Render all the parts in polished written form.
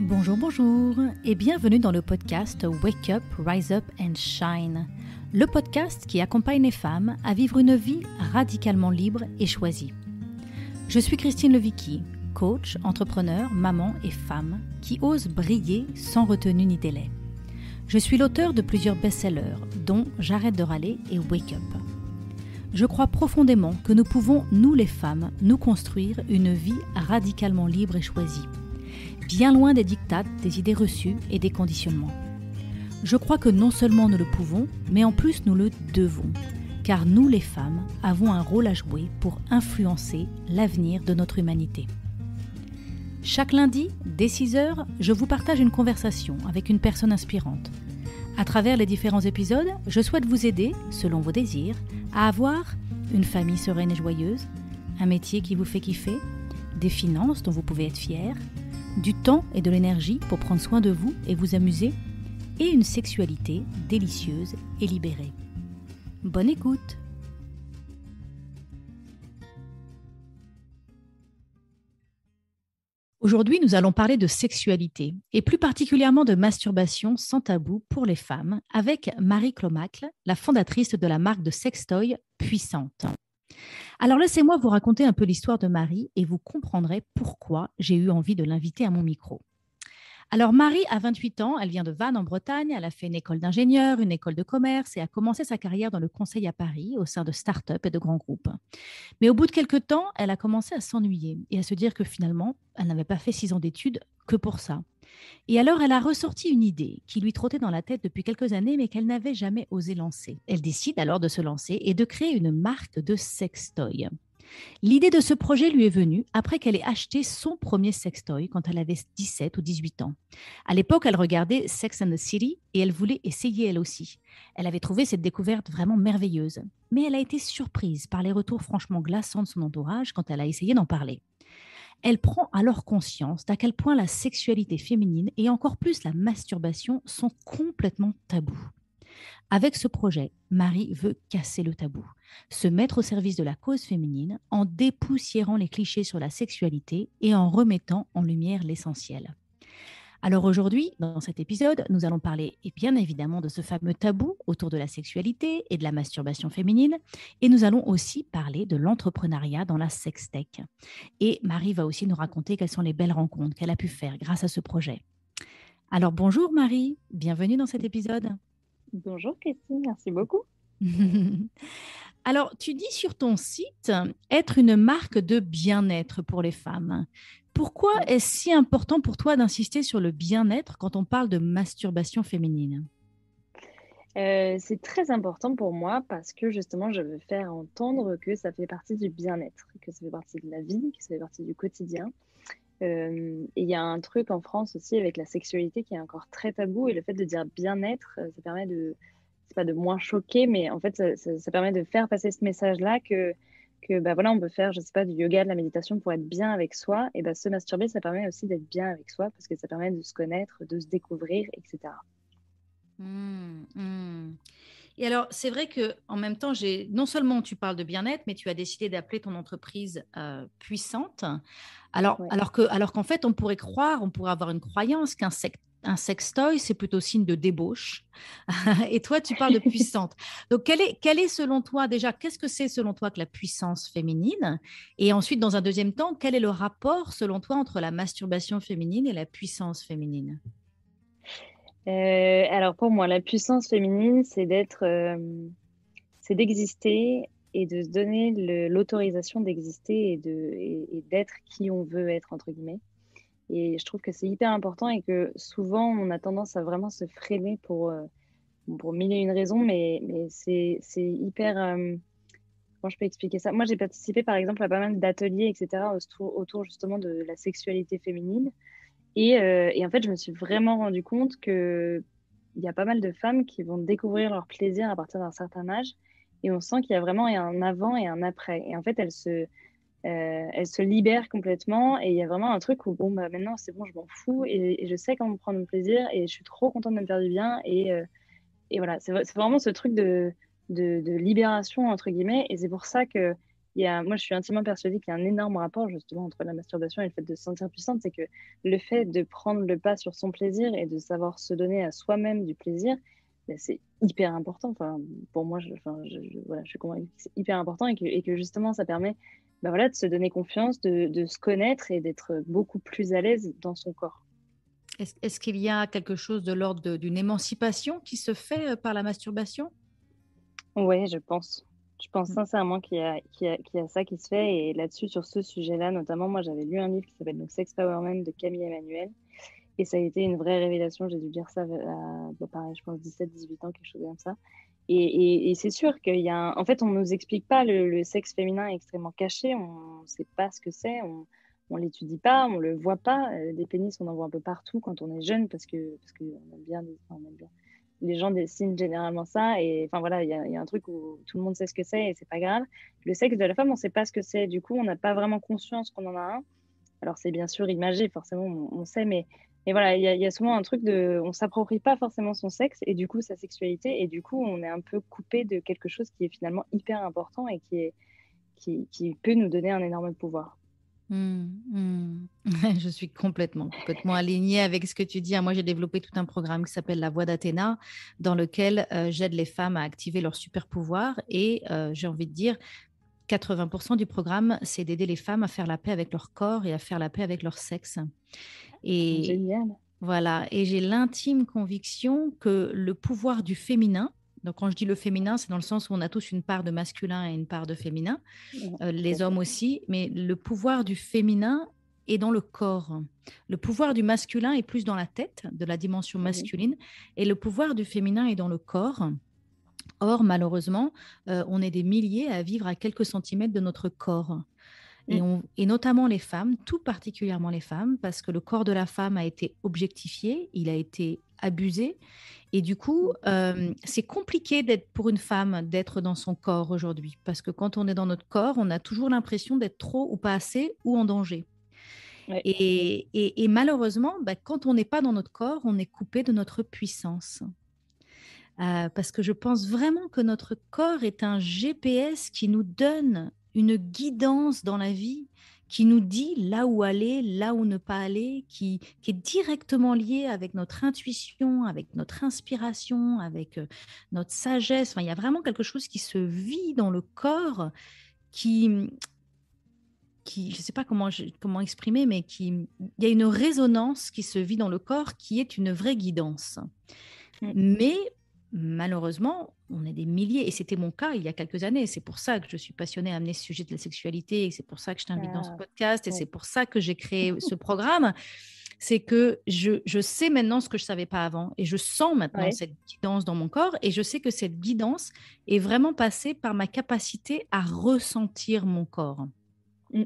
Bonjour, bonjour et bienvenue dans le podcast Wake Up, Rise Up and Shine, le podcast qui accompagne les femmes à vivre une vie radicalement libre et choisie. Je suis Christine Levicki, coach, entrepreneur, maman et femme qui ose briller sans retenue ni délai. Je suis l'auteur de plusieurs best-sellers dont J'arrête de râler et Wake Up. Je crois profondément que nous pouvons, nous les femmes, nous construire une vie radicalement libre et choisie, bien loin des diktats, des idées reçues et des conditionnements. Je crois que non seulement nous le pouvons, mais en plus nous le devons, car nous les femmes avons un rôle à jouer pour influencer l'avenir de notre humanité. Chaque lundi, dès 6h, je vous partage une conversation avec une personne inspirante. À travers les différents épisodes, je souhaite vous aider, selon vos désirs, à avoir une famille sereine et joyeuse, un métier qui vous fait kiffer, des finances dont vous pouvez être fiers, du temps et de l'énergie pour prendre soin de vous et vous amuser, et une sexualité délicieuse et libérée. Bonne écoute! Aujourd'hui, nous allons parler de sexualité, et plus particulièrement de masturbation sans tabou pour les femmes, avec Marie Clomacle, la fondatrice de la marque de sextoy Puissante. Alors laissez-moi vous raconter un peu l'histoire de Marie et vous comprendrez pourquoi j'ai eu envie de l'inviter à mon micro. Alors Marie a 28 ans, elle vient de Vannes en Bretagne, elle a fait une école d'ingénieur, une école de commerce et a commencé sa carrière dans le conseil à Paris au sein de start-up et de grands groupes. Mais au bout de quelques temps, elle a commencé à s'ennuyer et à se dire que finalement, elle n'avait pas fait 6 ans d'études que pour ça. Et alors, elle a ressorti une idée qui lui trottait dans la tête depuis quelques années, mais qu'elle n'avait jamais osé lancer. Elle décide alors de se lancer et de créer une marque de sextoy. L'idée de ce projet lui est venue après qu'elle ait acheté son premier sextoy quand elle avait 17 ou 18 ans. À l'époque, elle regardait Sex and the City et elle voulait essayer elle aussi. Elle avait trouvé cette découverte vraiment merveilleuse. Mais elle a été surprise par les retours franchement glaçants de son entourage quand elle a essayé d'en parler. Elle prend alors conscience d'à quel point la sexualité féminine et encore plus la masturbation sont complètement tabous. Avec ce projet, Marie veut casser le tabou, se mettre au service de la cause féminine en dépoussiérant les clichés sur la sexualité et en remettant en lumière l'essentiel. Alors aujourd'hui, dans cet épisode, nous allons parler et bien évidemment de ce fameux tabou autour de la sexualité et de la masturbation féminine, et nous allons aussi parler de l'entrepreneuriat dans la sextech. Et Marie va aussi nous raconter quelles sont les belles rencontres qu'elle a pu faire grâce à ce projet. Alors bonjour Marie, bienvenue dans cet épisode. Bonjour Christine, merci beaucoup. Alors, tu dis sur ton site être une marque de bien-être pour les femmes. Pourquoi est-ce si important pour toi d'insister sur le bien-être quand on parle de masturbation féminine ? C'est très important pour moi parce que justement, je veux faire entendre que ça fait partie du bien-être, que ça fait partie de la vie, que ça fait partie du quotidien. Et il y a un truc en France aussi avec la sexualité qui est encore très tabou et le fait de dire bien-être, ça permet c'est pas de moins choquer, mais en fait, ça permet de faire passer ce message-là que bah voilà, on peut faire, je sais pas, du yoga, de la méditation pour être bien avec soi. Et bah, se masturber, ça permet aussi d'être bien avec soi parce que ça permet de se connaître, de se découvrir, etc. Et alors, c'est vrai que en même temps, non seulement tu parles de bien-être, mais tu as décidé d'appeler ton entreprise Puissante. Alors, Ouais. alors qu'en fait, on pourrait avoir une croyance un sextoy, c'est plutôt signe de débauche. Et toi, tu parles de puissante. Donc, quelle est selon toi, déjà, qu'est-ce que c'est selon toi que la puissance féminine? Et ensuite, dans un deuxième temps, quel est le rapport selon toi entre la masturbation féminine et la puissance féminine? Alors pour moi, la puissance féminine, c'est d'exister et de se donner l'autorisation d'exister et d'être qui on veut être, entre guillemets. Et je trouve que c'est hyper important et que souvent, on a tendance à vraiment se freiner pour mille et une raisons, mais c'est hyper... comment je peux expliquer ça? Moi, j'ai participé, par exemple, à pas mal d'ateliers, etc., autour justement de la sexualité féminine. Et en fait, je me suis vraiment rendu compte qu'il y a pas mal de femmes qui vont découvrir leur plaisir à partir d'un certain âge. Et on sent qu'il y a vraiment un avant et un après. Et en fait, elles se libèrent complètement. Et il y a vraiment un truc où, bon, bah, maintenant, c'est bon, je m'en fous. Et je sais comment prendre mon plaisir. Et je suis trop contente de me faire du bien. Et voilà, c'est vraiment ce truc de libération, entre guillemets. Et c'est pour ça qu'il moi, je suis intimement persuadée qu'il y a un énorme rapport justement entre la masturbation et le fait de se sentir puissante. C'est que le fait de prendre le pas sur son plaisir et de savoir se donner à soi-même du plaisir, ben, c'est hyper important. Enfin, pour moi, voilà, je suis convaincue que c'est hyper important et que justement, ça permet ben voilà, de se donner confiance, de se connaître et d'être beaucoup plus à l'aise dans son corps. Est-ce qu'il y a quelque chose de l'ordre d'une émancipation qui se fait par la masturbation? Ouais, je pense. Je pense Mm. sincèrement qu'il y a ça qui se fait. Et là-dessus, sur ce sujet-là, notamment, moi, j'avais lu un livre qui s'appelle donc Sex Power Man de Camille Emmanuel. Et ça a été une vraie révélation. J'ai dû lire ça à, bah, pareil, je pense 17-18 ans, quelque chose comme ça. Et c'est sûr qu'il y a en fait, on nous explique pas le sexe féminin est extrêmement caché. On ne sait pas ce que c'est. On l'étudie pas, on le voit pas. Des pénis, on en voit un peu partout quand on est jeune parce que on aime bien, on aime bien. Les gens dessinent généralement ça. Et enfin voilà, il y a un truc où tout le monde sait ce que c'est et c'est pas grave. Le sexe de la femme, on sait pas ce que c'est. Du coup, on n'a pas vraiment conscience qu'on en a un. Alors, c'est bien sûr imagé, forcément, on sait, mais voilà, il y a souvent un truc de. On s'approprie pas forcément son sexe et du coup sa sexualité, et du coup, on est un peu coupé de quelque chose qui est finalement hyper important et qui peut nous donner un énorme pouvoir. Je suis complètement alignée avec ce que tu dis. Moi, j'ai développé tout un programme qui s'appelle La Voix d'Athéna, dans lequel j'aide les femmes à activer leur super pouvoir. Et j'ai envie de dire, 80% du programme, c'est d'aider les femmes à faire la paix avec leur corps et à faire la paix avec leur sexe. Et Génial. voilà, et j'ai l'intime conviction que le pouvoir du féminin, donc quand je dis le féminin, c'est dans le sens où on a tous une part de masculin et une part de féminin, Ouais, tout à les hommes fait. aussi, mais le pouvoir du féminin est dans le corps. Le pouvoir du masculin est plus dans la tête, de la dimension Mhm. masculine, et le pouvoir du féminin est dans le corps. Or, malheureusement, on est des milliers à vivre à quelques centimètres de notre corps. Mm. Et notamment les femmes, tout particulièrement les femmes, parce que le corps de la femme a été objectifié, il a été abusé. Et du coup, Mm. c'est compliqué d'être pour une femme d'être dans son corps aujourd'hui, parce que quand on est dans notre corps, on a toujours l'impression d'être trop ou pas assez ou en danger. Ouais. Et malheureusement, bah, quand on n'est pas dans notre corps, on est coupé de notre puissance. Parce que je pense vraiment que notre corps est un GPS qui nous donne une guidance dans la vie, qui nous dit là où aller, là où ne pas aller, qui est directement lié avec notre intuition, avec notre inspiration, avec notre sagesse. Enfin, il y a vraiment quelque chose qui se vit dans le corps qui, je ne sais pas comment exprimer, mais il y a une résonance qui se vit dans le corps qui est une vraie guidance. Mm. Mais malheureusement, on est des milliers, et c'était mon cas il y a quelques années. C'est pour ça que je suis passionnée à amener ce sujet de la sexualité, et c'est pour ça que je t'invite dans ce Ah, podcast, et ouais. c'est pour ça que j'ai créé ce programme. C'est que je sais maintenant ce que je ne savais pas avant, et je sens maintenant Ouais. cette guidance dans mon corps, et je sais que cette guidance est vraiment passée par ma capacité à ressentir mon corps. Mm.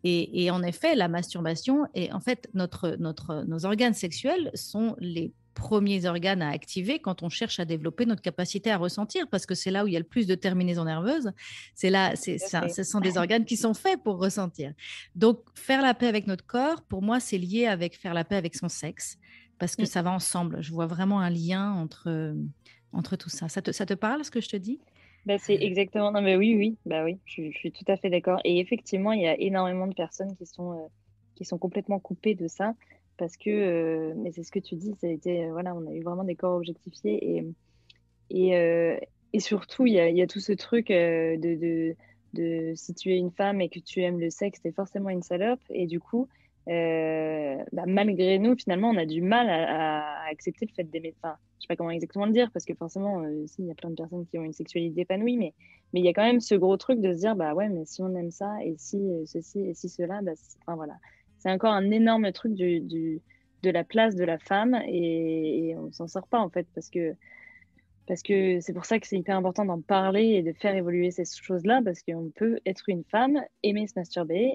Et en effet, la masturbation et en fait, nos organes sexuels sont les premiers organes à activer quand on cherche à développer notre capacité à ressentir, parce que c'est là où il y a le plus de terminaisons nerveuses. C'est là, Tout à fait. ce sont des organes qui sont faits pour ressentir. Donc, faire la paix avec notre corps, pour moi, c'est lié avec faire la paix avec son sexe, parce que Mm. ça va ensemble. Je vois vraiment un lien entre tout ça. Ça te parle, ce que je te dis? Bah, c'est exactement. Non, mais oui, oui, bah oui, je suis tout à fait d'accord. Et effectivement, il y a énormément de personnes qui sont complètement coupées de ça parce que, mais c'est ce que tu dis, ça a été, voilà, on a eu vraiment des corps objectifiés et, euh, et surtout, il y a tout ce truc de si tu es une femme et que tu aimes le sexe, t'es forcément une salope. Et du coup, bah, malgré nous, finalement, on a du mal à accepter le fait d'aimer. Enfin, je sais pas comment exactement le dire, parce que forcément, si, il y a plein de personnes qui ont une sexualité épanouie, mais il y a quand même ce gros truc de se dire, bah ouais, mais si on aime ça, et si ceci, et si cela, bah, enfin voilà. C'est encore un énorme truc de la place de la femme, et on s'en sort pas, en fait, parce que c'est pour ça que c'est hyper important d'en parler et de faire évoluer ces choses-là, parce qu'on peut être une femme, aimer se masturber,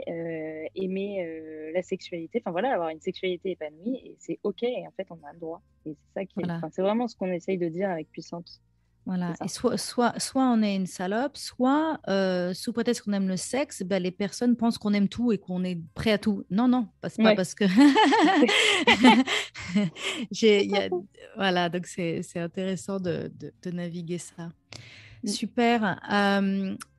aimer la sexualité, enfin voilà, avoir une sexualité épanouie, et c'est OK, et en fait, on a le droit. Et c'est ça qui est, Voilà. enfin, c'est vraiment ce qu'on essaye de dire avec puissance, c'est Voilà. Et ça. soit on est une salope, soit sous prétexte qu'on aime le sexe, ben, les personnes pensent qu'on aime tout et qu'on est prêt à tout. Non, non, c'est pas Ouais, parce que il y a, voilà, donc c'est intéressant de naviguer ça. Super.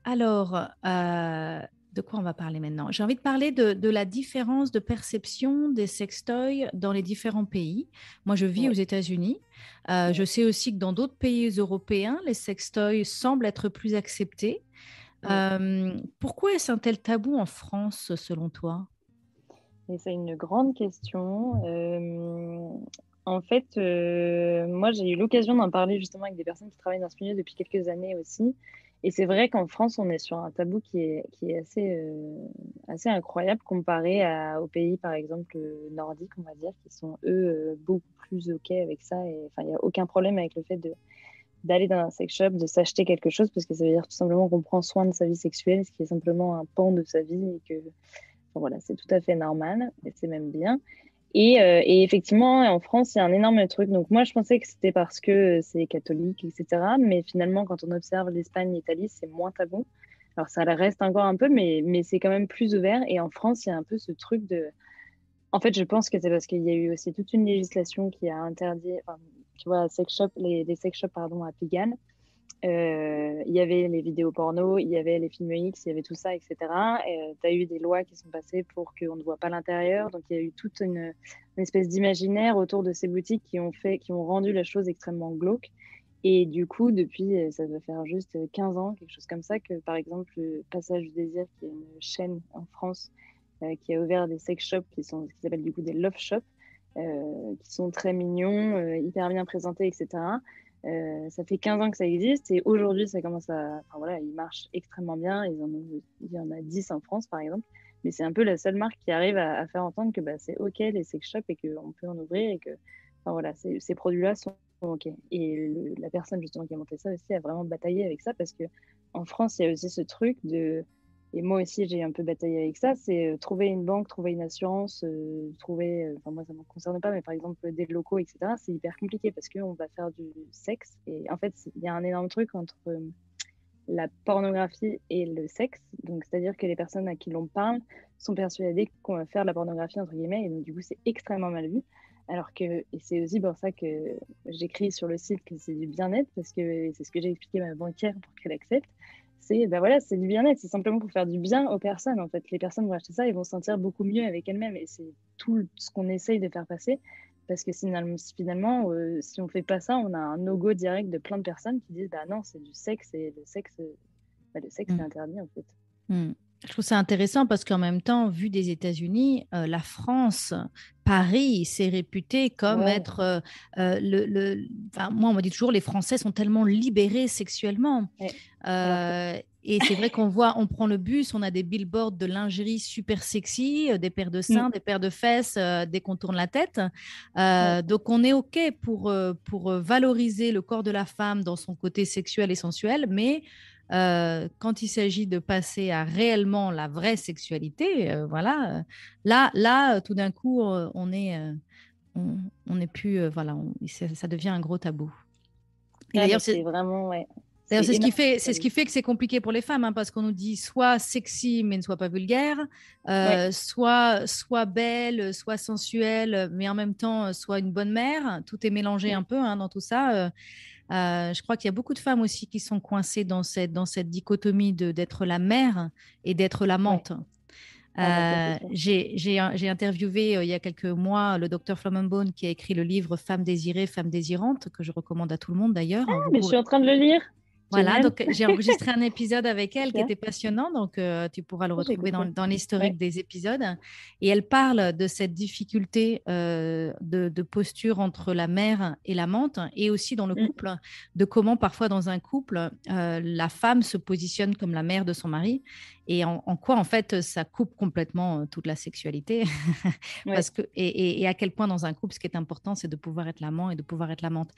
Alors, de quoi on va parler maintenant? J'ai envie de parler de la différence de perception des sextoys dans les différents pays. Moi, je vis aux Oui, États-Unis. Je oui. sais aussi que dans d'autres pays européens, les sextoys semblent être plus acceptés. Oui. Pourquoi est-ce un tel tabou en France, selon toi? Et c'est une grande question. En fait, moi, j'ai eu l'occasion d'en parler justement avec des personnes qui travaillent dans ce milieu depuis quelques années aussi. Et c'est vrai qu'en France, on est sur un tabou qui est assez incroyable comparé aux pays, par exemple, nordiques, on va dire, qui sont, eux, beaucoup plus OK avec ça. Et enfin, il n'y a aucun problème avec le fait d'aller dans un sex shop, de s'acheter quelque chose, parce que ça veut dire tout simplement qu'on prend soin de sa vie sexuelle, ce qui est simplement un pan de sa vie et que enfin, voilà, c'est tout à fait normal et c'est même bien. Et effectivement, en France, il y a un énorme truc. Donc moi, je pensais que c'était parce que c'est catholique, etc. Mais finalement, quand on observe l'Espagne, l'Italie, c'est moins tabou. Alors ça reste encore un peu, mais c'est quand même plus ouvert. Et en France, il y a un peu ce truc de... En fait, je pense que c'est parce qu'il y a eu aussi toute une législation qui a interdit, enfin, tu vois, sex shop, les sex shops, pardon, à Pigalle. Il y avait les vidéos porno, il y avait les films X, il y avait tout ça, etc. Tu as eu des lois qui sont passées pour qu'on ne voit pas l'intérieur. Donc, il y a eu toute une espèce d'imaginaire autour de ces boutiques qui ont rendu la chose extrêmement glauque. Et du coup, depuis, ça doit faire juste 15 ans, quelque chose comme ça, que par exemple, le Passage du Désir, qui est une chaîne en France, qui a ouvert des sex shops qui s'appellent du coup des love shops, qui sont très mignons, hyper bien présentés, etc. Ça fait 15 ans que ça existe et aujourd'hui, ça commence à. Enfin voilà, ils marchent extrêmement bien. Il y en a 10 en France, par exemple. Mais c'est un peu la seule marque qui arrive à faire entendre que bah, c'est OK les sex shops et qu'on peut en ouvrir et que enfin, voilà, ces produits-là sont OK. Et la personne justement qui a monté ça aussi a vraiment bataillé avec ça parce que en France, il y a aussi ce truc de et moi aussi, j'ai un peu bataillé avec ça, c'est trouver une banque, trouver une assurance, trouver, enfin moi ça ne me concerne pas, mais par exemple des locaux, etc., c'est hyper compliqué parce qu'on va faire du sexe. Et en fait, il y a un énorme truc entre la pornographie et le sexe. Donc, c'est-à-dire que les personnes à qui l'on parle sont persuadées qu'on va faire de la pornographie, entre guillemets, et donc du coup, c'est extrêmement mal vu. Alors que, et c'est aussi pour ça que j'écris sur le site que c'est du bien-être, parce que c'est ce que j'ai expliqué à ma banquière pour qu'elle accepte. C'est ben voilà, c'est du bien-être, c'est simplement pour faire du bien aux personnes. En fait, les personnes vont acheter ça et vont se sentir beaucoup mieux avec elles-mêmes. Et c'est tout ce qu'on essaye de faire passer. Parce que finalement, si on fait pas ça, on a un no-go direct de plein de personnes qui disent bah non, c'est du sexe et le sexe c'est Mm. interdit en fait. Mm. Je trouve ça intéressant parce qu'en même temps, vu des États-Unis, la France, Paris, s'est réputé comme Ouais, être enfin, moi, on me dit toujours, les Français sont tellement libérés sexuellement. ouais. Alors que Et c'est vrai qu'on voit, on prend le bus, on a des billboards de lingerie super sexy, des paires de mm, seins, des paires de fesses, dès qu'on tourne la tête. ouais, Donc, on est OK pour valoriser le corps de la femme dans son côté sexuel et sensuel, mais quand il s'agit de passer à réellement la vraie sexualité, voilà, tout d'un coup, on n'est plus, voilà, ça devient un gros tabou. Et ah, mais d'ailleurs, c'est vraiment ouais, d'ailleurs, c'est énorme. c'est ce qui fait que c'est compliqué pour les femmes, hein, parce qu'on nous dit soit sexy mais ne soit pas vulgaire, Ouais, soit belle, soit sensuelle, mais en même temps soit une bonne mère. Tout est mélangé mm, un peu hein, dans tout ça. Je crois qu'il y a beaucoup de femmes aussi qui sont coincées dans cette dichotomie d'être la mère et d'être ouais. l'amante. Ah bah ça c'est sûr. J'ai interviewé il y a quelques mois le docteur Flomenbone qui a écrit le livre Femmes désirées, femmes désirantes, que je recommande à tout le monde d'ailleurs. Ah, mais je suis en train de le lire. Voilà, Génial. donc j'ai enregistré un épisode avec elle qui Super. était passionnant, donc tu pourras le Ah, retrouver j'écouterai. dans l'historique Ouais. des épisodes. Et elle parle de cette difficulté de posture entre la mère et l'amante, et aussi dans le Mm, couple, de comment parfois dans un couple, la femme se positionne comme la mère de son mari, et en quoi en fait ça coupe complètement toute la sexualité. ouais. Parce que, et à quel point dans un couple, ce qui est important, c'est de pouvoir être l'amant et de pouvoir être l'amante.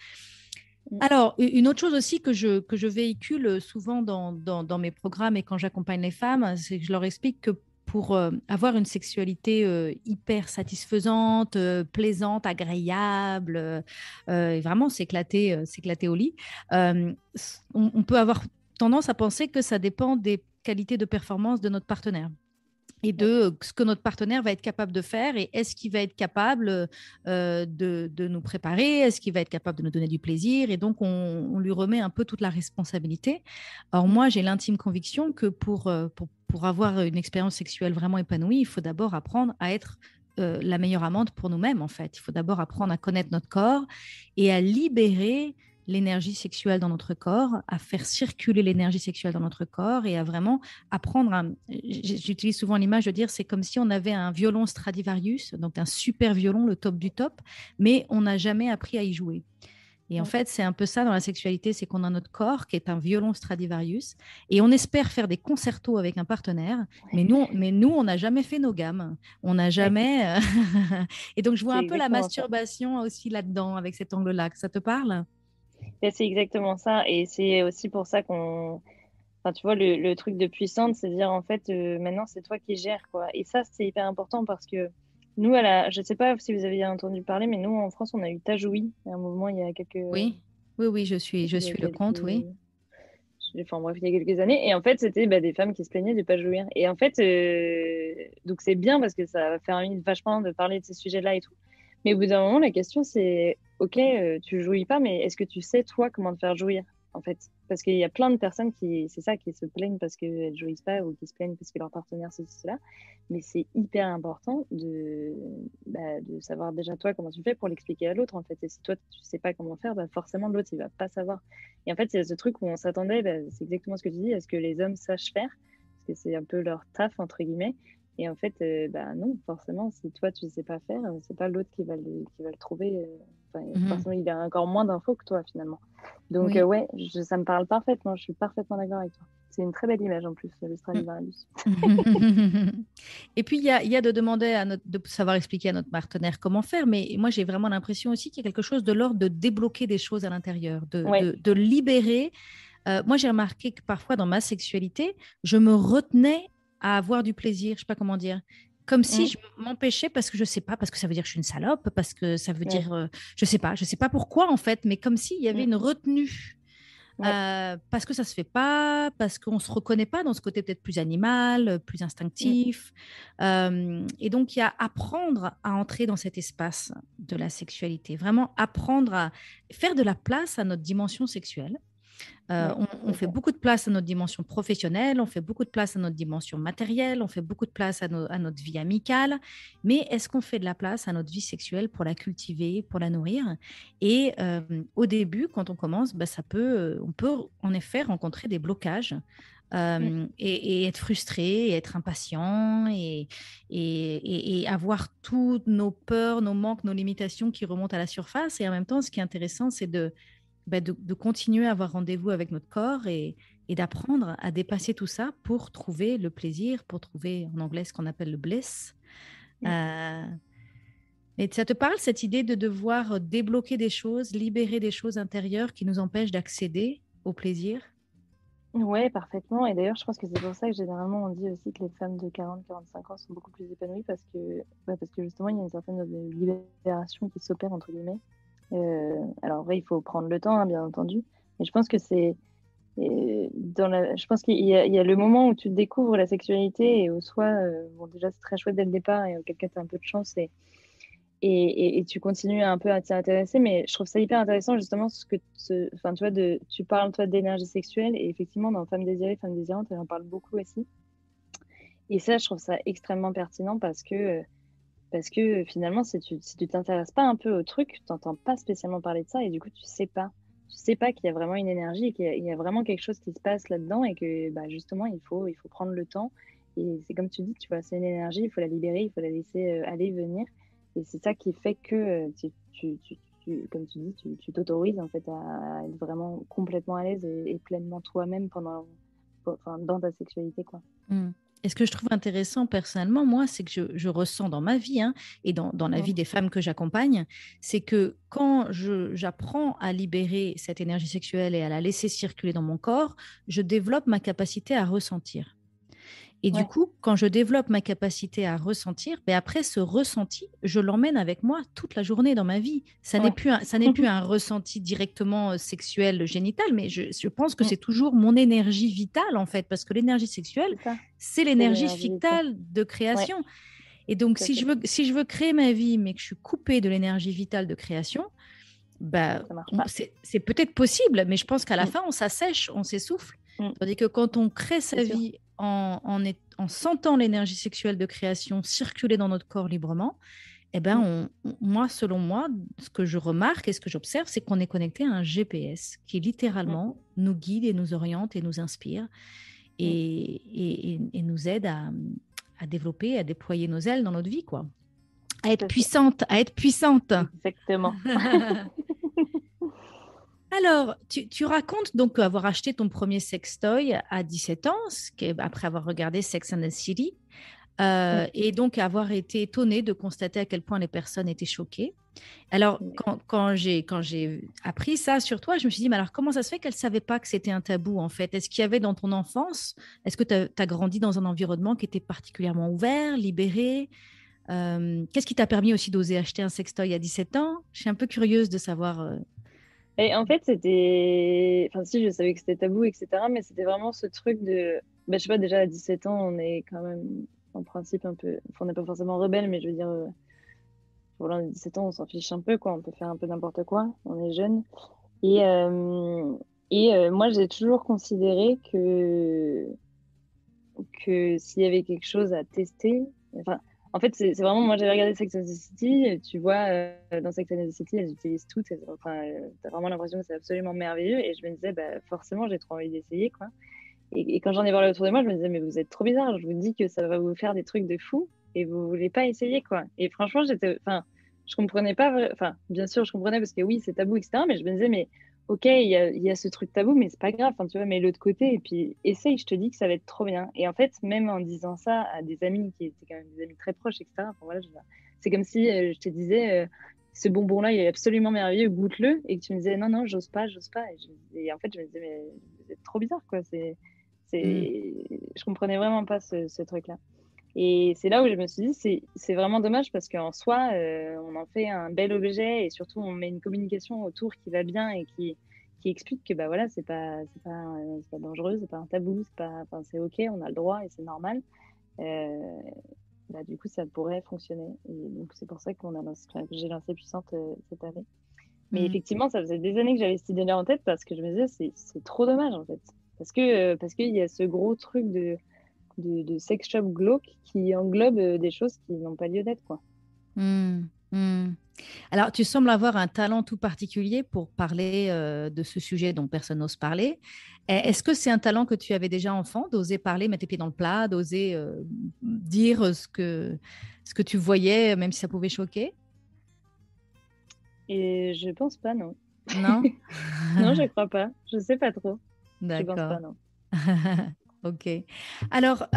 Mm, Alors, une autre chose aussi que je véhicule souvent dans mes programmes et quand j'accompagne les femmes, c'est que je leur explique que pour avoir une sexualité hyper satisfaisante, plaisante, agréable, et vraiment s'éclater au lit, on peut avoir tendance à penser que ça dépend des qualités de performance de notre partenaire. et de ce que notre partenaire va être capable de faire et est-ce qu'il va être capable de nous préparer, est-ce qu'il va être capable de nous donner du plaisir et donc on lui remet un peu toute la responsabilité. Or moi j'ai l'intime conviction que pour avoir une expérience sexuelle vraiment épanouie, il faut d'abord apprendre à être la meilleure amante pour nous-mêmes en fait. Il faut d'abord apprendre à connaître notre corps et à libérer l'énergie sexuelle dans notre corps, à faire circuler l'énergie sexuelle dans notre corps et à vraiment apprendre à... J'utilise souvent l'image de dire c'est comme si on avait un violon Stradivarius, donc un super violon, le top du top, mais on n'a jamais appris à y jouer. Et en fait, c'est un peu ça dans la sexualité, c'est qu'on a notre corps qui est un violon Stradivarius et on espère faire des concertos avec un partenaire, mais nous on n'a jamais fait nos gammes. On n'a jamais... et donc, je vois C'est un peu la exactement ça. masturbation aussi là-dedans, avec cet angle-là. Ça te parle? Et c'est exactement ça. Et c'est aussi pour ça qu'on. Enfin, tu vois, le truc de puissante, c'est dire en fait, maintenant c'est toi qui gères, quoi. Et ça, c'est hyper important parce que nous, je sais pas si vous avez entendu parler, mais nous en France, on a eu Tajoui, un mouvement il y a quelques, Oui, oui, oui, je il y a suis le quelques, compte, oui. enfin bref, il y a quelques années. Et en fait, c'était des femmes qui se plaignaient de pas jouir. Et en fait, donc c'est bien parce que ça va faire vachement de parler de ces sujets-là et tout. Mais au bout d'un moment, la question c'est, ok, tu jouis pas, mais est-ce que tu sais toi comment te faire jouir, en fait? Parce qu'il y a plein de personnes c'est ça, qui se plaignent parce qu'elles jouissent pas ou qui se plaignent parce que leur partenaire c'est cela. Mais c'est hyper important de savoir déjà toi comment tu fais pour l'expliquer à l'autre, en fait. Et si toi tu sais pas comment faire, forcément l'autre il va pas savoir. Et en fait, il y a ce truc où on s'attendait, c'est exactement ce que tu dis, à ce que les hommes sachent faire, parce que c'est un peu leur taf, entre guillemets. Et en fait, non, forcément, si toi, tu ne sais pas faire, c'est pas l'autre qui va le trouver. Enfin, Mhm. forcément, il a encore moins d'infos que toi, finalement. Donc, Oui. ouais, ça me parle parfaitement. Je suis parfaitement d'accord avec toi. C'est une très belle image, en plus, le Stradivarius. Et puis, il y a de demander de savoir expliquer à notre partenaire comment faire, mais moi, j'ai vraiment l'impression aussi qu'il y a quelque chose de l'ordre de débloquer des choses à l'intérieur, Ouais. de libérer. Moi, j'ai remarqué que parfois, dans ma sexualité, je me retenais à avoir du plaisir, je sais pas comment dire. Comme si Mm. je m'empêchais parce que je sais pas, parce que ça veut dire que je suis une salope, parce que ça veut Ouais. dire, je sais pas pourquoi en fait, mais comme s'il y avait Mm. une retenue. Ouais. Parce que ça se fait pas, parce qu'on se reconnaît pas dans ce côté peut-être plus animal, plus Mm. instinctif. Et donc, il y a apprendre à entrer dans cet espace de la sexualité, vraiment apprendre à faire de la place à notre dimension sexuelle. Ouais, On c'est fait ça. beaucoup de place à notre dimension professionnelle, on fait beaucoup de place à notre dimension matérielle, on fait beaucoup de place à notre vie amicale, mais est-ce qu'on fait de la place à notre vie sexuelle pour la cultiver, pour la nourrir? Et au début, quand on commence, on peut en effet rencontrer des blocages. Mm. Et être frustré, et être impatient, et avoir toutes nos peurs, nos manques, nos limitations qui remontent à la surface. Et en même temps, ce qui est intéressant, c'est de continuer à avoir rendez-vous avec notre corps et d'apprendre à dépasser tout ça pour trouver le plaisir, pour trouver en anglais ce qu'on appelle le bliss. Mm. Euh, et ça te parle, cette idée de devoir débloquer des choses, libérer des choses intérieures qui nous empêchent d'accéder au plaisir? Ouais, parfaitement. Et d'ailleurs, je pense que c'est pour ça que généralement on dit aussi que les femmes de 40-45 ans sont beaucoup plus épanouies parce que justement, il y a une certaine libération qui s'opère, entre guillemets. Alors, ouais, il faut prendre le temps, hein, bien entendu. Mais je pense que je pense il y a le moment où tu découvres la sexualité et où soit, bon, déjà, c'est très chouette dès le départ et auquel cas tu as un peu de chance et tu continues un peu à t'y intéresser. Mais je trouve ça hyper intéressant, justement, enfin, tu vois, tu parles, toi, d'énergie sexuelle et effectivement, dans Femmes désirées, Femmes désirantes, elle en parle beaucoup aussi. Et ça, je trouve ça extrêmement pertinent parce que finalement, si tu t'intéresses pas un peu au truc, tu n'entends pas spécialement parler de ça et du coup, tu sais pas. Tu sais pas qu'il y a vraiment une énergie et qu'il y a vraiment quelque chose qui se passe là-dedans et que justement, il faut prendre le temps. Et c'est comme tu dis, tu vois, c'est une énergie, il faut la libérer, il faut la laisser aller, venir. Et c'est ça qui fait que, comme tu dis, tu t'autorises en fait à être vraiment complètement à l'aise et pleinement toi-même enfin, dans ta sexualité, quoi. Mm. Et ce que je trouve intéressant personnellement, moi, c'est que je ressens dans ma vie et dans la Mm. vie des femmes que j'accompagne, c'est que quand j'apprends à libérer cette énergie sexuelle et à la laisser circuler dans mon corps, je développe ma capacité à ressentir. Et du Ouais. coup, quand je développe ma capacité à ressentir, ben après ce ressenti, je l'emmène avec moi toute la journée dans ma vie. Ouais. Ça n'est plus un ressenti directement sexuel, génital, mais je pense que Mm. c'est toujours mon énergie vitale, en fait, parce que l'énergie sexuelle, C'est ça. c'est C'est l'énergie l'énergie vitale. vitale de Ouais, création. Et donc, tout à fait. si je veux créer ma vie, mais que je suis coupée de l'énergie vitale de création, bah, Ça marche pas. c'est peut-être possible, mais je pense qu'à la Mm. fin, on s'assèche, on s'essouffle. Mm. Tandis que quand on crée C'est sa sûr. vie en sentant l'énergie sexuelle de création circuler dans notre corps librement, eh Mm. ben moi, selon moi, ce que je remarque et ce que j'observe, c'est qu'on est connecté à un GPS qui Mm. littéralement nous guide et nous oriente et nous inspire Mm. et nous aide à développer, à déployer nos ailes dans notre vie, quoi. Tout à fait. À être puissante. Exactement. Alors, tu racontes donc avoir acheté ton premier sextoy à 17 ans, après avoir regardé Sex and the City, Mm. et donc avoir été étonnée de constater à quel point les personnes étaient choquées. Alors, Ouais. quand j'ai appris ça sur toi, je me suis dit, mais alors comment ça se fait qu'elle ne savait pas que c'était un tabou, en fait? Est-ce qu'il y avait dans ton enfance, est-ce que tu as grandi dans un environnement qui était particulièrement ouvert, libéré? Qu'est-ce qui t'a permis aussi d'oser acheter un sextoy à 17 ans? Je suis un peu curieuse de savoir. Et en fait, c'était. Enfin, si, je savais que c'était tabou, etc. Mais c'était vraiment ce truc de. Bah, je sais pas, déjà à 17 ans, on est quand même, en principe, un peu. Enfin, on n'est pas forcément rebelle, mais je veux dire, voilà, on a 17 ans, on s'en fiche un peu, quoi. On peut faire un peu n'importe quoi. On est jeune. Et, moi, j'ai toujours considéré que s'il y avait quelque chose à tester, enfin, en fait, c'est vraiment, moi j'avais regardé Sex and the City, et tu vois, dans Sex and the City, elles utilisent toutes, enfin, t'as vraiment l'impression que c'est absolument merveilleux, et je me disais, bah, forcément, j'ai trop envie d'essayer, quoi. Et quand j'en ai parlé autour de moi, je me disais, mais vous êtes trop bizarre, je vous dis que ça va vous faire des trucs de fou, et vous voulez pas essayer, quoi. Et franchement, enfin, je comprenais pas, enfin, bien sûr, je comprenais parce que oui, c'est tabou, etc., mais je me disais, mais ok, il y a ce truc tabou, mais c'est pas grave, enfin, tu vois, mais l'autre côté, et puis essaye, je te dis que ça va être trop bien. Et en fait, même en disant ça à des amis qui étaient quand même des amis très proches, etc., enfin, voilà, c'est comme si je te disais, ce bonbon-là, il est absolument merveilleux, goûte-le, et que tu me disais, non, non, j'ose pas, j'ose pas. Et en fait, je me disais, mais vous êtes trop bizarre, quoi. Hmm. Je comprenais vraiment pas ce truc-là. Et c'est là où je me suis dit, c'est vraiment dommage parce qu'en soi, on en fait un bel objet et surtout on met une communication autour qui va bien et qui explique que bah voilà, c'est pas dangereux, c'est pas un tabou, enfin, c'est ok, on a le droit et c'est normal. Euh, Bah, du coup, ça pourrait fonctionner. Et donc c'est pour ça que j'ai lancé Puissante cette année. Mais Hmm. effectivement, ça faisait des années que j'avais cette idée-là en tête parce que je me disais, c'est trop dommage en fait. Parce qu'il y a ce gros truc de sex shop glauque qui englobe des choses qui n'ont pas lieu d'être, quoi. Hmm. Hmm. Alors, tu sembles avoir un talent tout particulier pour parler de ce sujet dont personne n'ose parler. Est-ce que c'est un talent que tu avais déjà enfant, d'oser parler, mettre tes pieds dans le plat, d'oser dire ce que tu voyais, même si ça pouvait choquer? Et je pense pas, non. Non? Non, je crois pas. Je sais pas trop. Je pense D'accord. pas, non. Ok. Alors,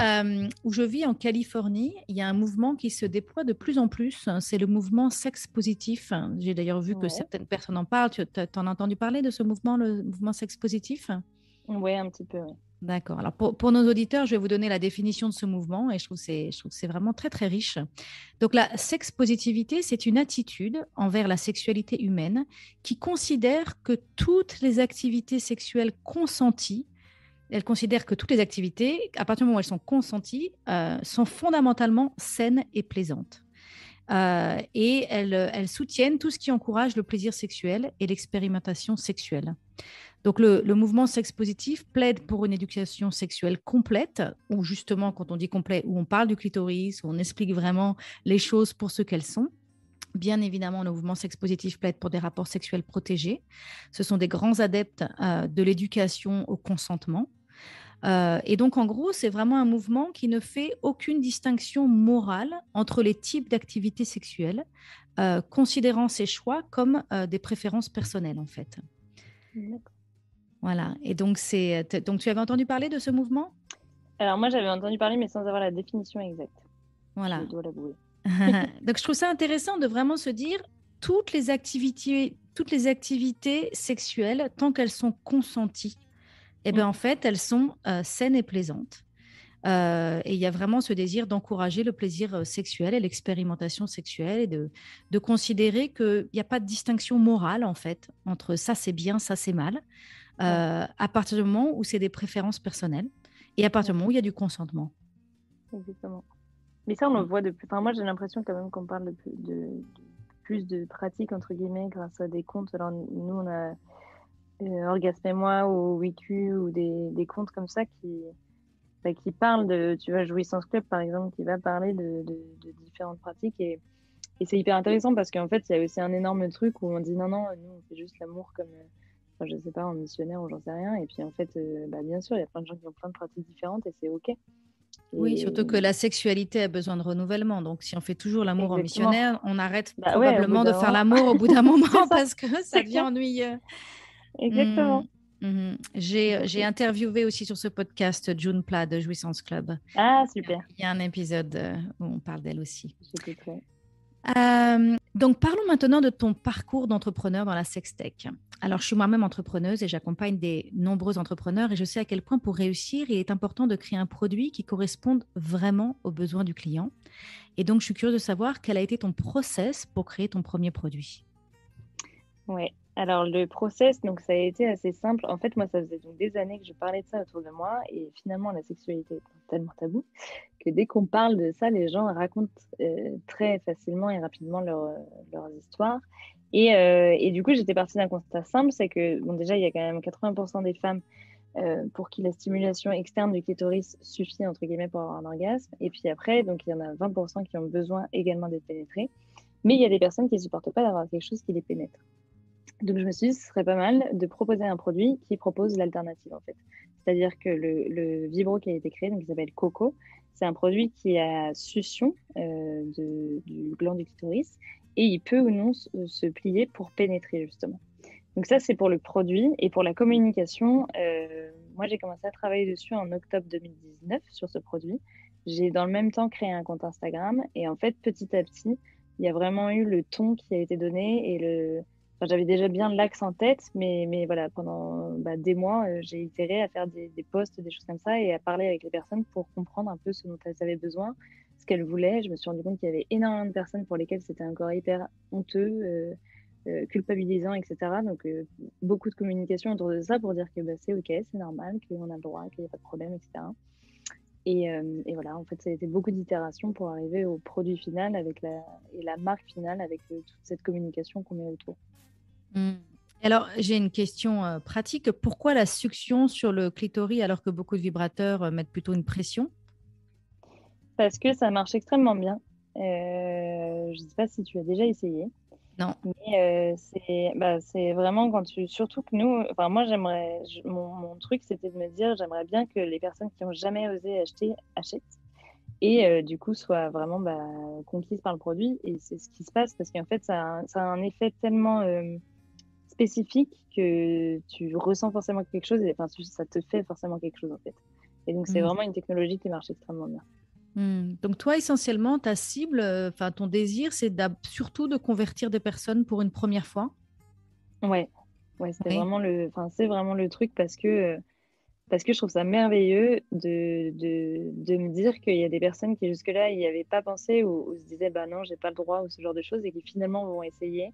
où je vis en Californie, il y a un mouvement qui se déploie de plus en plus. C'est le mouvement sexe positif. J'ai d'ailleurs vu que Ouais. certaines personnes en parlent. Tu en as entendu parler de ce mouvement, le mouvement sexe positif? Ouais, un petit peu, ouais. D'accord. Alors, pour nos auditeurs, je vais vous donner la définition de ce mouvement et je trouve que c'est vraiment très, très riche. Donc, la sex-positivité, c'est une attitude envers la sexualité humaine qui considère que toutes les activités sexuelles consenties, elle considère que toutes les activités, à partir du moment où elles sont consenties, sont fondamentalement saines et plaisantes. Et elles soutiennent tout ce qui encourage le plaisir sexuel et l'expérimentation sexuelle. Donc le mouvement sexe positif plaide pour une éducation sexuelle complète, où justement, quand on dit complet, où on parle du clitoris, où on explique vraiment les choses pour ce qu'elles sont. Bien évidemment, le mouvement sexe positif plaide pour des rapports sexuels protégés. Ce sont des grands adeptes de l'éducation au consentement. Et donc, en gros, c'est vraiment un mouvement qui ne fait aucune distinction morale entre les types d'activités sexuelles, considérant ces choix comme des préférences personnelles, en fait. D'accord. Voilà. Et donc, donc tu avais entendu parler de ce mouvement? Alors moi, j'avais entendu parler, mais sans avoir la définition exacte. Je Voilà. dois l'avouer. Donc, je trouve ça intéressant de vraiment se dire toutes les activités sexuelles, tant qu'elles sont consenties, eh Mm. ben, en fait, elles sont saines et plaisantes. Et il y a vraiment ce désir d'encourager le plaisir sexuel et l'expérimentation sexuelle et de considérer qu'il n'y a pas de distinction morale, en fait, entre ça c'est bien, ça c'est mal, Ouais, à partir du moment où c'est des préférences personnelles et à partir ouais, du moment où il y a du consentement. exactement. Mais ça, on le voit depuis. Enfin, moi, j'ai l'impression quand même qu'on parle plus de pratiques, entre guillemets, grâce à des comptes. Alors, nous, on a Orgasme et moi ou WeQ ou des comptes comme ça qui parlent de, tu vois, Jouissance Club, par exemple, qui va parler de différentes pratiques. Et c'est hyper intéressant parce qu'en fait, il y a aussi un énorme truc où on dit non, non, nous, on fait juste l'amour comme, enfin, je sais pas, en missionnaire ou j'en sais rien. Et puis, en fait, bah, bien sûr, il y a plein de gens qui ont plein de pratiques différentes et c'est OK. Oui, Et surtout que la sexualité a besoin de renouvellement. Donc, si on fait toujours l'amour en exactement. missionnaire, on arrête Bah ouais, au bout probablement de d'un faire moment, l'amour au bout d'un c'est moment ça, parce que ça c'est devient clair. ennuyeux. Mhm, Exactement. mhm. Tout à J'ai fait. interviewé aussi sur ce podcast June Plat de Jouissance Club. Ah, super. Il y a un épisode où on parle d'elle aussi. J'écouterai. Donc, parlons maintenant de ton parcours d'entrepreneur dans la sextech. Alors, je suis moi-même entrepreneuse et j'accompagne des nombreux entrepreneurs et je sais à quel point pour réussir, il est important de créer un produit qui corresponde vraiment aux besoins du client. Et donc, je suis curieuse de savoir quel a été ton process pour créer ton premier produit. Ouais. Alors, le process, donc, ça a été assez simple. En fait, moi, ça faisait donc des années que je parlais de ça autour de moi. Et finalement, la sexualité est tellement tabou que dès qu'on parle de ça, les gens racontent très facilement et rapidement leurs histoires. Et du coup, j'étais partie d'un constat simple, c'est que, bon, déjà, il y a quand même 80% des femmes pour qui la stimulation externe du clitoris suffit, entre guillemets, pour avoir un orgasme. Et puis après, donc, il y en a 20% qui ont besoin également d'être pénétrés. Mais il y a des personnes qui ne supportent pas d'avoir quelque chose qui les pénètre. Donc, je me suis dit, ce serait pas mal de proposer un produit qui propose l'alternative, en fait. C'est-à-dire que le vibro qui a été créé, donc il s'appelle Coco, c'est un produit qui a succion du gland du clitoris et il peut ou non se plier pour pénétrer, justement. Donc ça, c'est pour le produit. Et pour la communication, moi, j'ai commencé à travailler dessus en octobre 2019 sur ce produit. J'ai dans le même temps créé un compte Instagram. Et en fait, petit à petit, il y a vraiment eu le ton qui a été donné. Enfin, j'avais déjà bien l'axe en tête, mais voilà, pendant des mois, j'ai itéré à faire des posts, des choses comme ça, et à parler avec les personnes pour comprendre un peu ce dont elles avaient besoin, ce qu'elles voulaient. Je me suis rendu compte qu'il y avait énormément de personnes pour lesquelles c'était encore hyper honteux. Culpabilisant, etc. Donc, beaucoup de communication autour de ça pour dire que c'est OK, c'est normal, qu'on a le droit, qu'il n'y a pas de problème, etc. Et voilà, en fait, ça a été beaucoup d'itérations pour arriver au produit final et la marque finale avec toute cette communication qu'on met autour. Hmm. Alors, j'ai une question pratique. Pourquoi la succion sur le clitoris alors que beaucoup de vibrateurs mettent plutôt une pression? Parce que ça marche extrêmement bien. Je ne sais pas si tu as déjà essayé. Non. Mais c'est vraiment quand tu. Surtout que nous, enfin, moi, mon truc, c'était de me dire, j'aimerais bien que les personnes qui n'ont jamais osé acheter achètent et du coup soient vraiment conquises par le produit. Et c'est ce qui se passe parce qu'en fait, ça a un effet tellement spécifique que tu ressens forcément quelque chose et enfin, ça te fait forcément quelque chose en fait. Et donc, c'est Hmm. vraiment une technologie qui marche extrêmement bien. Hmm. Donc toi, essentiellement, ta cible, enfin ton désir, c'est surtout de convertir des personnes pour une première fois. Ouais, ouais, Oui. enfin, c'est vraiment le truc parce que je trouve ça merveilleux de me dire qu'il y a des personnes qui jusque-là n'y avaient pas pensé ou se disaient bah non, j'ai pas le droit ou ce genre de choses et qui finalement vont essayer.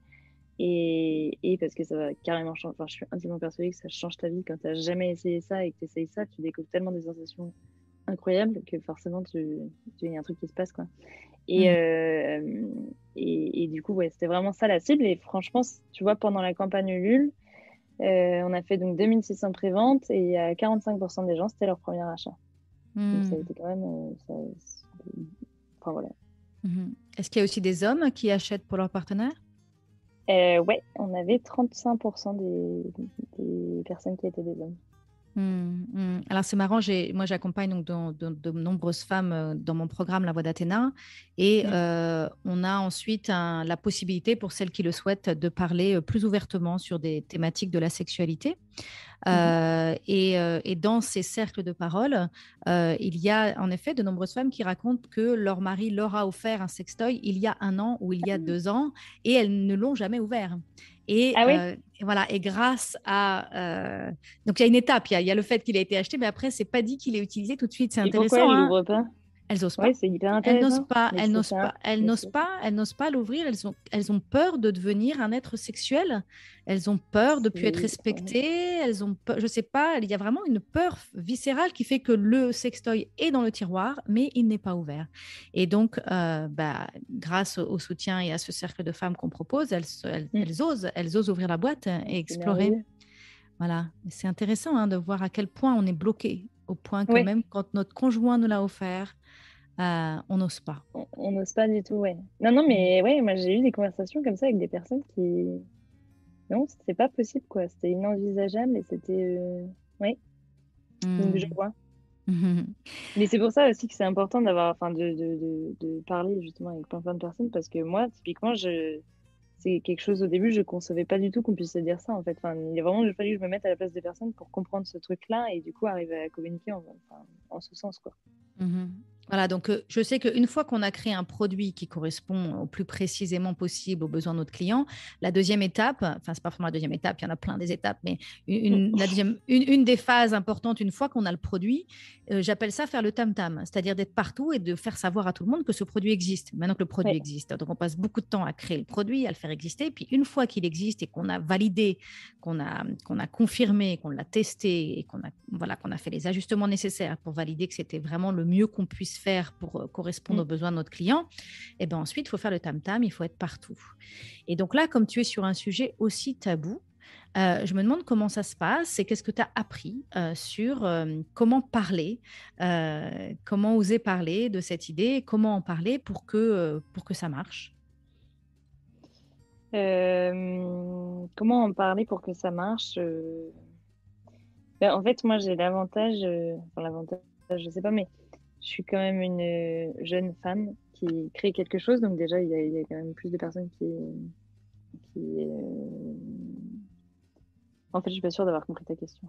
Et parce que ça va carrément changer. Enfin, je suis intimement persuadée que ça change ta vie quand tu n'as jamais essayé ça et que tu essayes ça, tu découvres tellement des sensations incroyables que forcément, il y a un truc qui se passe, quoi. Et, Hmm. euh, et du coup, ouais, c'était vraiment ça la cible. Et franchement, tu vois, pendant la campagne Ulule, on a fait donc 2600 préventes et à 45% des gens, c'était leur premier achat. Donc ça a Hmm. été quand même. Enfin voilà. Mhm. Est-ce qu'il y a aussi des hommes qui achètent pour leur partenaire? Ouais, on avait 35% des personnes qui étaient des hommes. Alors c'est marrant, moi j'accompagne donc de nombreuses femmes dans mon programme La Voix d'Athéna et Mm. on a ensuite la possibilité pour celles qui le souhaitent de parler plus ouvertement sur des thématiques de la sexualité. Mhm. Et dans ces cercles de parole, il y a en effet de nombreuses femmes qui racontent que leur mari leur a offert un sextoy il y a 1 an ou il y a 2 ans et elles ne l'ont jamais ouvert. Et Ah oui? voilà, et grâce à donc il y a une étape, il y a le fait qu'il a été acheté, mais après c'est pas dit qu'il est utilisé tout de suite. C'est Et pourquoi intéressant, elle hein. l'ouvre pas? Elles osent Ouais, pas. c'est hyper Elles n'osent intéressant. pas, Mais elles c'est n'osent ça. pas, elles Mais n'osent c'est pas, elles n'osent pas l'ouvrir. Elles ont peur de devenir un être sexuel. Elles ont peur de ne plus être ouais. respectées. Elles ont peur, je sais pas, il y a vraiment une peur viscérale qui fait que le sextoy est dans le tiroir, mais il n'est pas ouvert. Et donc, grâce au soutien et à ce cercle de femmes qu'on propose, Mm. elles osent ouvrir la boîte et C'est explorer. merveilleux. Voilà, c'est intéressant hein, de voir à quel point on est bloqué, au point que Ouais, même quand notre conjoint nous l'a offert, on n'ose pas. on n'ose pas du tout, ouais. Non, non, Mm. mais ouais, moi j'ai eu des conversations comme ça avec des personnes qui. Non, c'était pas possible, quoi. C'était inenvisageable et c'était. Ouais, donc je Mm. vois. Mais c'est pour ça aussi que c'est important d'avoir, enfin, de parler justement avec plein de personnes parce que moi, typiquement, c'est quelque chose au début, je concevais pas du tout qu'on puisse se dire ça en fait. Enfin, il a vraiment fallu que je me mette à la place des personnes pour comprendre ce truc-là et du coup arriver à communiquer en ce sens, quoi. Mhm. Voilà, donc je sais qu'une fois qu'on a créé un produit qui correspond au plus précisément possible aux besoins de notre client, la deuxième étape, enfin, c'est pas vraiment la deuxième étape, il y en a plein des étapes, mais une des phases importantes, une fois qu'on a le produit, j'appelle ça faire le tam-tam, c'est-à-dire d'être partout et de faire savoir à tout le monde que ce produit existe, maintenant que le produit Ouais. existe. Donc, on passe beaucoup de temps à créer le produit, à le faire exister, puis une fois qu'il existe et qu'on a validé, qu'on a confirmé, qu'on l'a testé et qu'on a fait les ajustements nécessaires pour valider que c'était vraiment le mieux qu'on puisse faire pour correspondre Mm. aux besoins de notre client, et ben ensuite, il faut faire le tam-tam, il faut être partout. Et donc là, comme tu es sur un sujet aussi tabou, je me demande comment ça se passe et qu'est-ce que tu as appris sur comment parler, comment oser parler de cette idée, comment en parler pour que ça marche. Comment en parler pour que ça marche? Ben, en fait, moi, j'ai l'avantage, enfin l'avantage, je sais pas, mais je suis quand même une jeune femme qui crée quelque chose, donc déjà, il y a quand même plus de personnes qui. En fait, je suis pas sûre d'avoir compris ta question.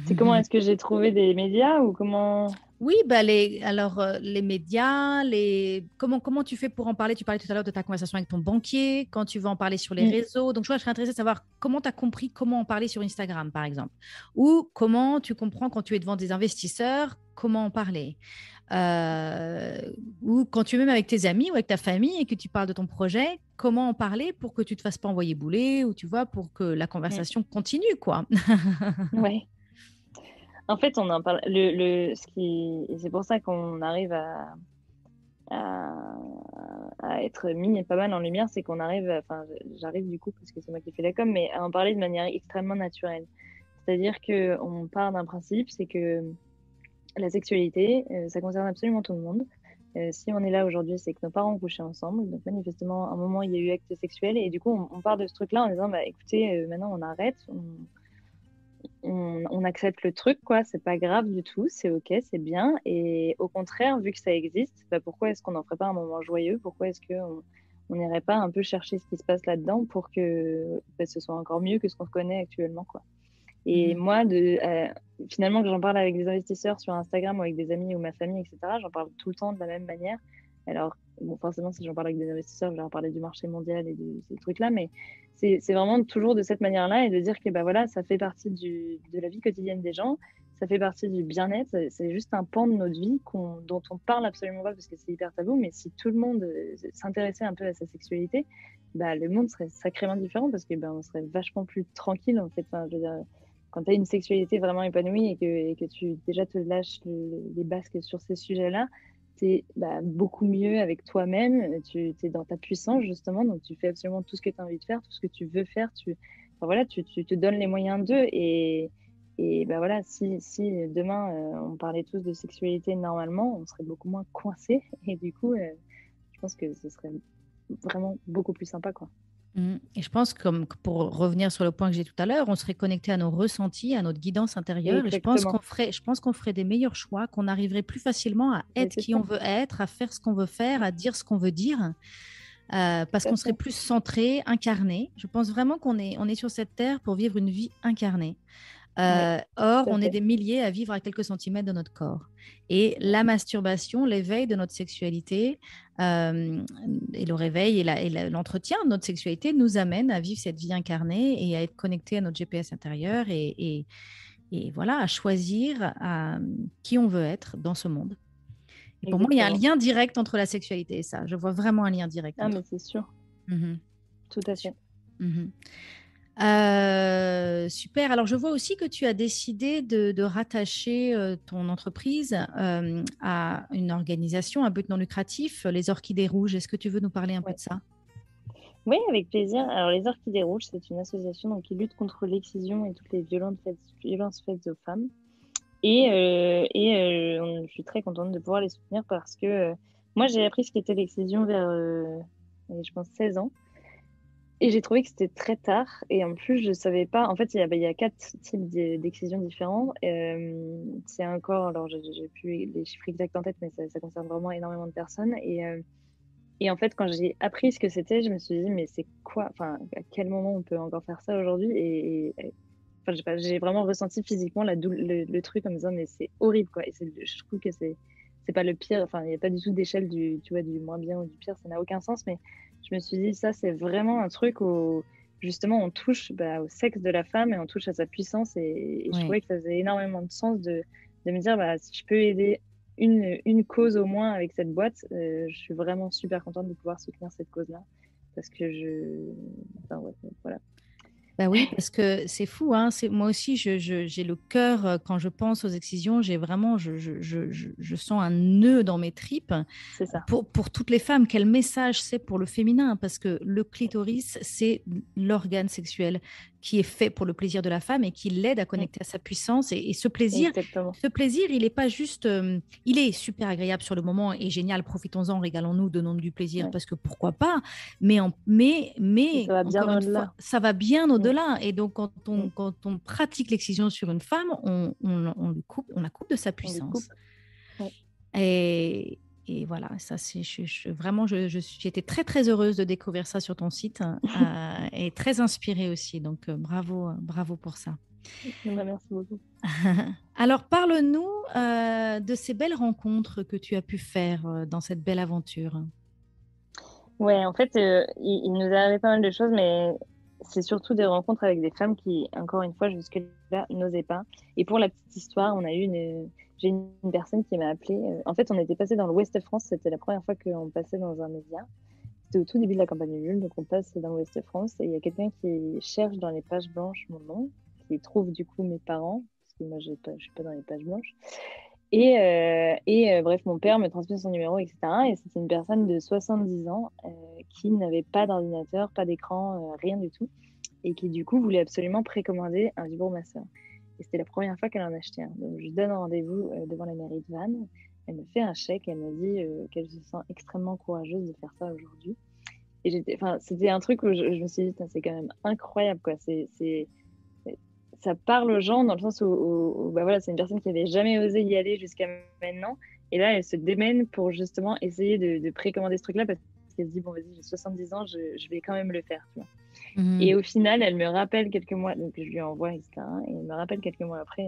C'est comment est-ce que j'ai trouvé des médias ou comment? Oui, bah alors les médias, comment tu fais pour en parler? Tu parlais tout à l'heure de ta conversation avec ton banquier, quand tu veux en parler sur les Mm. réseaux. Donc, je serais intéressée de savoir comment tu as compris comment en parler sur Instagram, par exemple. Ou comment tu comprends quand tu es devant des investisseurs, comment en parler. Euh, ou quand tu es même avec tes amis ou avec ta famille et que tu parles de ton projet, comment en parler pour que tu ne te fasses pas envoyer bouler ou tu vois, pour que la Mm. conversation continue, quoi. Ouais. En fait, on en parle. Et c'est pour ça qu'on arrive à, à être mis pas mal en lumière, c'est qu'on arrive, enfin, j'arrive du coup, parce que c'est moi qui fais la com, mais à en parler de manière extrêmement naturelle. C'est-à-dire qu'on part d'un principe, c'est que la sexualité, ça concerne absolument tout le monde. Si on est là aujourd'hui, c'est que nos parents ont couché ensemble. Donc, manifestement, à un moment, il y a eu acte sexuel. Et du coup, on part de ce truc-là en disant, bah, écoutez, maintenant, on arrête. On accepte le truc, quoi. C'est pas grave du tout. C'est OK, c'est bien. Et au contraire, vu que ça existe, bah, pourquoi est-ce qu'on n'en ferait pas un moment joyeux? Pourquoi est-ce qu'on n'irait pas un peu chercher ce qui se passe là-dedans pour que bah, ce soit encore mieux que ce qu'on connaît actuellement, quoi. Et Mhm. moi, finalement, que j'en parle avec des investisseurs sur Instagram ou avec des amis ou ma famille, etc., j'en parle tout le temps de la même manière. Alors, bon, forcément, si j'en parle avec des investisseurs, je vais leur parler du marché mondial et de ces trucs-là, mais c'est vraiment toujours de cette manière-là et de dire que bah, voilà, ça fait partie de la vie quotidienne des gens, ça fait partie du bien-être, c'est juste un pan de notre vie dont on parle absolument pas parce que c'est hyper tabou, mais si tout le monde s'intéressait un peu à sa sexualité, bah, le monde serait sacrément différent parce que bah, on serait vachement plus tranquille en fait. Enfin, je veux dire, quand tu as une sexualité vraiment épanouie et que tu déjà te lâches les basques sur ces sujets-là, tu es bah, beaucoup mieux avec toi-même, tu es dans ta puissance justement, donc tu fais absolument tout ce que tu as envie de faire, tout ce que tu veux faire, enfin, voilà, tu te donnes les moyens d'eux et bah, voilà, si demain on parlait tous de sexualité normalement, on serait beaucoup moins coincés et du coup, je pense que ce serait vraiment beaucoup plus sympa, quoi. Et je pense, comme pour revenir sur le point que j'ai tout à l'heure, on serait connecté à nos ressentis, à notre guidance intérieure, et Exactement. je pense qu'on ferait des meilleurs choix, qu'on arriverait plus facilement à Mais être c'est qui ça, on veut être, à faire ce qu'on veut faire, à dire ce qu'on veut dire, parce tout à qu'on serait fait. plus centré, incarné. Je pense vraiment on est sur cette terre pour vivre une vie incarnée. Oui, Or, tout à on est fait. des milliers à vivre à quelques centimètres de notre corps. Et la masturbation, l'éveil de notre sexualité et le réveil et l'entretien de notre sexualité nous amène à vivre cette vie incarnée et à être connecté à notre GPS intérieur et voilà, à choisir qui on veut être dans ce monde. Et pour moi, il y a un Exactement. lien direct entre la sexualité et ça. Je vois vraiment un lien direct Ah, mais entre. c'est sûr, Mhm. tout à fait. Mhm. Super. Alors, je vois aussi que tu as décidé de rattacher ton entreprise à une organisation à but non lucratif, les Orchidées Rouges. Est-ce que tu veux nous parler un peu Ouais. de ça? Oui, avec plaisir. Alors, les Orchidées Rouges, c'est une association donc, qui lutte contre l'excision et toutes les violences faites aux femmes. Je suis très contente de pouvoir les soutenir parce que moi, j'ai appris ce qu'était l'excision vers, je pense, 16 ans. Et j'ai trouvé que c'était très tard. Et en plus, je savais pas. En fait, il y a quatre types d'excision différents. C'est encore, alors j'ai plus les chiffres exacts en tête, mais ça concerne vraiment énormément de personnes. Et en fait, quand j'ai appris ce que c'était, je me suis dit, mais c'est quoi? Enfin, à quel moment on peut encore faire ça aujourd'hui? Enfin, je sais pas, j'ai vraiment ressenti physiquement le truc en me disant, mais c'est horrible, quoi. Je trouve que c'est pas le pire. Enfin, il n'y a pas du tout d'échelle tu vois, du moins bien ou du pire. Ça n'a aucun sens. Mais je me suis dit, ça, c'est vraiment un truc où, justement, on touche bah, au sexe de la femme et on touche à sa puissance. Et je Oui. trouvais que ça faisait énormément de sens de me dire, bah, si je peux aider une cause au moins avec cette boîte, je suis vraiment super contente de pouvoir soutenir cette cause-là. Parce que enfin, ouais, voilà. Bah oui, parce que c'est fou, hein. Moi aussi, j'ai le cœur, quand je pense aux excisions, j'ai vraiment, je sens un nœud dans mes tripes C'est ça. pour toutes les femmes. Quel message c'est pour le féminin? Parce que le clitoris, c'est l'organe sexuel qui est fait pour le plaisir de la femme et qui l'aide à Mm, connecter à sa puissance. Et exactement. ce plaisir, il n'est pas juste, il est super agréable sur le moment et génial. Profitons-en, régalons-nous, donnons du plaisir Ouais. parce que pourquoi pas? Et Mais ça va bien encore une fois, au-delà. ça va bien Mm, au-delà. Et donc, mm. quand on pratique l'excision sur une femme, on la coupe de sa On lui puissance. coupe. Ouais. Et, et voilà, ça, c'est vraiment, j'étais très, très heureuse de découvrir ça sur ton site et très inspirée aussi. Donc, bravo, bravo pour ça. Bah, merci beaucoup. Alors, parle-nous de ces belles rencontres que tu as pu faire dans cette belle aventure. Ouais, en fait, il nous est arrivé pas mal de choses, mais c'est surtout des rencontres avec des femmes qui, encore une fois, jusque-là, n'osaient pas. Et pour la petite histoire, j'ai une personne qui m'a appelée. En fait, on était passé dans l'Ouest France. C'était la première fois qu'on passait dans un média. C'était au tout début de la campagne Ulule, donc on passe dans l'Ouest France. Et il y a quelqu'un qui cherche dans les pages blanches mon nom, qui trouve du coup mes parents, parce que moi, je suis pas dans les pages blanches. Bref, mon père me transmet son numéro, etc. Et c'était une personne de 70 ans qui n'avait pas d'ordinateur, pas d'écran, rien du tout. Et qui, du coup, voulait absolument précommander un vibromasseur. Et c'était la première fois qu'elle en achetait un. Donc, je lui donne un rendez-vous devant la mairie de Vannes. Elle me fait un chèque. Elle me dit qu'elle se sent extrêmement courageuse de faire ça aujourd'hui. Et enfin, c'était un truc où je me suis dit, c'est quand même incroyable, quoi. Ça parle aux gens dans le sens où bah voilà, c'est une personne qui avait jamais osé y aller jusqu'à maintenant. Et là, elle se démène pour justement essayer de précommander ce truc-là parce qu'elle se dit, bon, vas-y, j'ai 70 ans, je vais quand même le faire, tu vois. Et Mhm. au final, elle me rappelle quelques mois, donc je lui envoie, etc. Et elle me rappelle quelques mois après,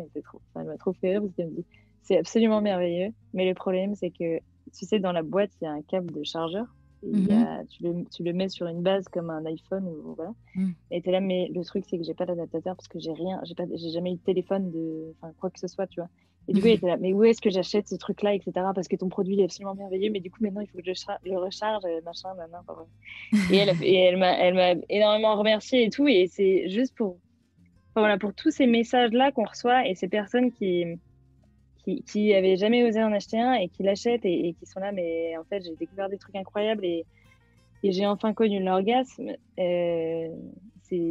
elle m'a trop fait rire parce qu'elle me dit, c'est absolument merveilleux, mais le problème, c'est que, tu sais, dans la boîte, il y a un câble de chargeur. Et Mhm. tu le mets sur une base comme un iPhone, ou voilà. Mhm. Et t'es là, mais le truc, c'est que j'ai pas d'adaptateur parce que j'ai jamais eu de téléphone enfin, quoi que ce soit, tu vois. Et du coup, elle était là, mais où est-ce que j'achète ce truc-là, etc. Parce que ton produit est absolument merveilleux, mais du coup, maintenant, il faut que le recharge, machin, machin. Enfin, bref. Et elle m'a énormément remercié et tout. Et c'est juste enfin, voilà, pour tous ces messages-là qu'on reçoit et ces personnes qui avaient jamais osé en acheter un et qui l'achètent et qui sont là, mais en fait, j'ai découvert des trucs incroyables et j'ai enfin connu l'orgasme. C'est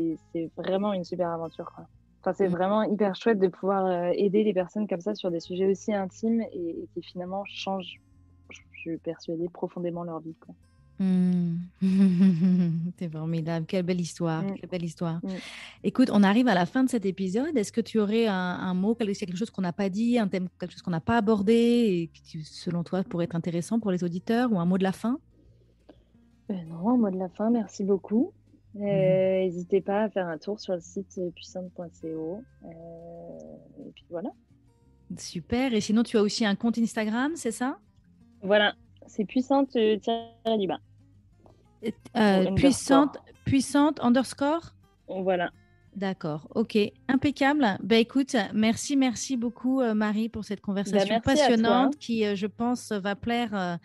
vraiment une super aventure, quoi. Enfin, c'est vraiment hyper chouette de pouvoir aider les personnes comme ça sur des sujets aussi intimes et qui finalement changent, je suis persuadée, profondément leur vie, quoi. Hmm. C'est formidable. Quelle belle histoire. Mm, Quelle belle histoire. mm. Écoute, on arrive à la fin de cet épisode. Est-ce que tu aurais un mot, quelque chose qu'on n'a pas dit, un thème, quelque chose qu'on n'a pas abordé et qui, selon toi, pourrait être intéressant pour les auditeurs ou un mot de la fin? Non, mot de la fin, merci beaucoup. N'hésitez pas à faire un tour sur le site puissante.co. Et puis voilà. Super. Et sinon, tu as aussi un compte Instagram, c'est ça? Voilà, c'est puissante-du-bas. Puissante underscore? Voilà. D'accord, ok, impeccable. Ben écoute, merci beaucoup Marie pour cette conversation merci à toi. passionnante qui, je pense, va plaire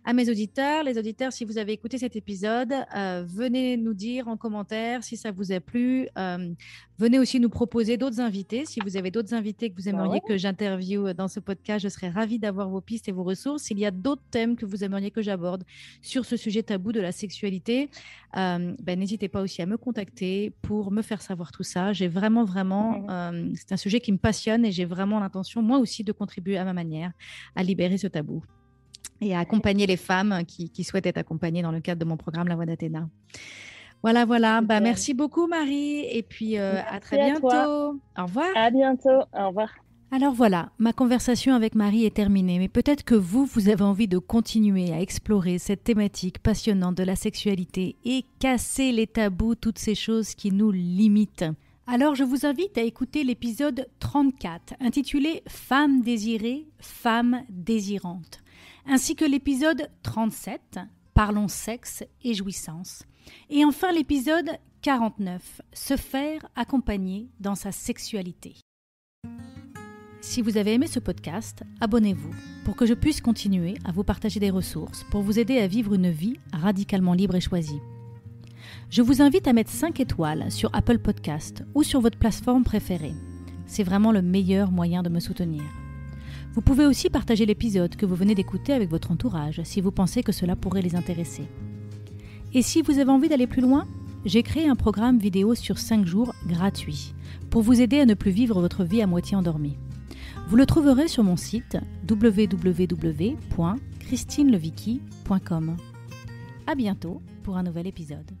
à mes auditeurs. Les auditeurs, si vous avez écouté cet épisode, venez nous dire en commentaire si ça vous a plu. Venez aussi nous proposer d'autres invités. Si vous avez d'autres invités que vous aimeriez que j'interviewe dans ce podcast, je serais ravie d'avoir vos pistes et vos ressources. S'il y a d'autres thèmes que vous aimeriez que j'aborde sur ce sujet tabou de la sexualité, n'hésitez pas aussi à me contacter pour me faire savoir tout ça. J'ai vraiment, c'est un sujet qui me passionne et j'ai vraiment l'intention, moi aussi, de contribuer à ma manière à libérer ce tabou et à accompagner les femmes qui souhaitent être accompagnées dans le cadre de mon programme La Voix d'Athéna. Voilà. Merci beaucoup, Marie. Et puis, à très bientôt. Au revoir. À bientôt. Au revoir. Alors voilà, ma conversation avec Marie est terminée, mais peut-être que vous avez envie de continuer à explorer cette thématique passionnante de la sexualité et casser les tabous, toutes ces choses qui nous limitent. Alors je vous invite à écouter l'épisode 34, intitulé « Femmes désirées, femmes désirantes », ainsi que l'épisode 37, « Parlons sexe et jouissance », et enfin l'épisode 49, « Se faire accompagner dans sa sexualité ». Si vous avez aimé ce podcast, abonnez-vous pour que je puisse continuer à vous partager des ressources pour vous aider à vivre une vie radicalement libre et choisie. Je vous invite à mettre 5 étoiles sur Apple Podcast ou sur votre plateforme préférée. C'est vraiment le meilleur moyen de me soutenir. Vous pouvez aussi partager l'épisode que vous venez d'écouter avec votre entourage si vous pensez que cela pourrait les intéresser. Et si vous avez envie d'aller plus loin, j'ai créé un programme vidéo sur 5 jours gratuit pour vous aider à ne plus vivre votre vie à moitié endormie. Vous le trouverez sur mon site www.christinelevicky.com. À bientôt pour un nouvel épisode.